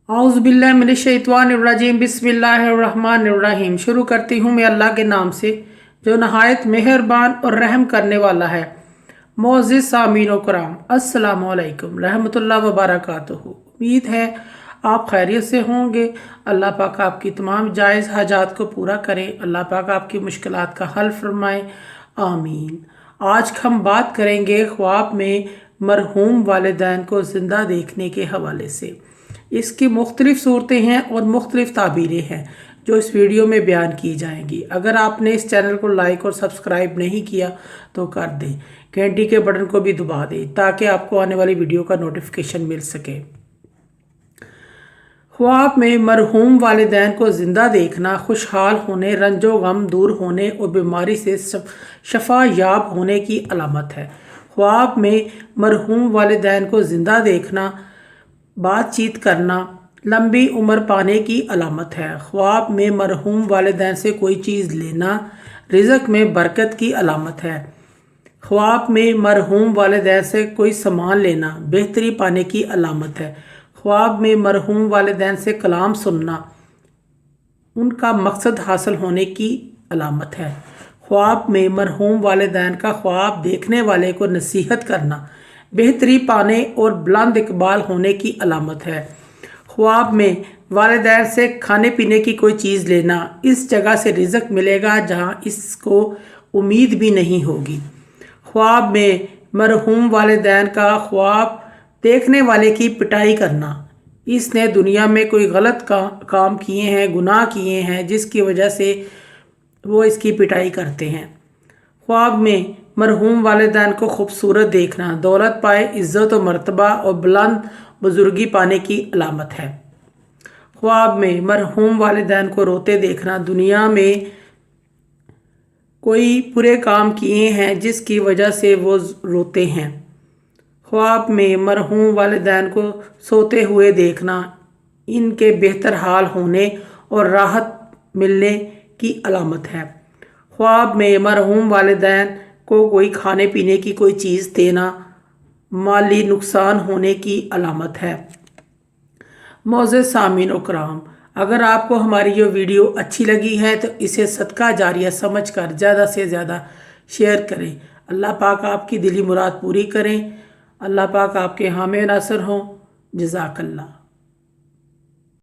औज़ुबिल्लाहि मिनश्शैतानिर्रजीम बिस्मिल्लाहिर्रहमानिर्रहीम। शुरू करती हूँ मैं अल्लाह के नाम से जो नहायत मेहरबान और रहम करने वाला है। मोअज़्ज़िज़ सामीन व कराम, अस्सलामु अलैकुम रहमतुल्लाहि व बरकातुहू। उम्मीद है आप खैरियत से होंगे। अल्लाह पाक आपकी तमाम जायज़ हाजात को पूरा करें। अल्लाह पाक आपकी मुश्किलात का हल फरमाए, आमीन। आज हम बात करेंगे ख्वाब में मरहूम वालिदैन को ज़िंदा देखने के हवाले से। इसकी मुख्तलिफ़ सूरतें हैं और मुख्तलिफ़ ताबीरें हैं जो इस वीडियो में बयान की जाएंगी। अगर आपने इस चैनल को लाइक और सब्सक्राइब नहीं किया तो कर दें, घंटी के बटन को भी दबा दें ताकि आपको आने वाली वीडियो का नोटिफिकेशन मिल सके। ख्वाब में मरहूम वालिदैन को ज़िंदा देखना खुशहाल होने, रंजो गम दूर होने और बीमारी से शफा याब होने की अलामत है। ख्वाब में मरहूम वालिदैन को ज़िंदा देखना बातचीत करना लंबी उम्र पाने की अलामत है। ख्वाब में मरहूम वालिदैन से कोई चीज़ लेना रिज़्क़ में बरकत की अलामत है। ख्वाब में मरहूम वालिदैन से कोई सामान लेना बेहतरी पाने की अलामत है। ख्वाब में मरहूम वालिदैन से कलाम सुनना उनका मकसद हासिल होने की अलामत है। ख्वाब में मरहूम वालिदैन का ख्वाब देखने वाले को नसीहत करना बेहतरी पाने और बुलंद इकबाल होने की अलामत है। ख्वाब में वालिदैन से खाने पीने की कोई चीज़ लेना इस जगह से रिज़्क़ मिलेगा जहाँ इसको उम्मीद भी नहीं होगी। ख्वाब में मरहूम वालिदैन का ख्वाब देखने वाले की पिटाई करना, इसने दुनिया में कोई गलत काम किए हैं, गुनाह किए हैं जिसकी वजह से वो इसकी पिटाई करते हैं। ख्वाब में मरहूम वालिदैन को खूबसूरत देखना दौलत पाए, इज़्ज़त व मर्तबा और बुलंद बुजुर्गी पाने की अलामत है। ख्वाब में मरहूम वालिदैन को रोते देखना दुनिया में कोई बुरे काम किए हैं जिसकी वजह से वो रोते हैं। ख्वाब में मरहूम वालिदैन को सोते हुए देखना इनके बेहतर हाल होने और राहत मिलने की अलामत है। ख्वाब में मरहूम वालिदैन को कोई खाने पीने की कोई चीज़ देना माली नुकसान होने की अलामत है। मोअज़्ज़िज़ सामीन व कराम, अगर आपको हमारी ये वीडियो अच्छी लगी है तो इसे सदका जारिया समझकर ज़्यादा से ज़्यादा शेयर करें। अल्लाह पाक आपकी दिली मुराद पूरी करें। अल्लाह पाक आपके हामिल नासर हों। जज़ाकल्लाह।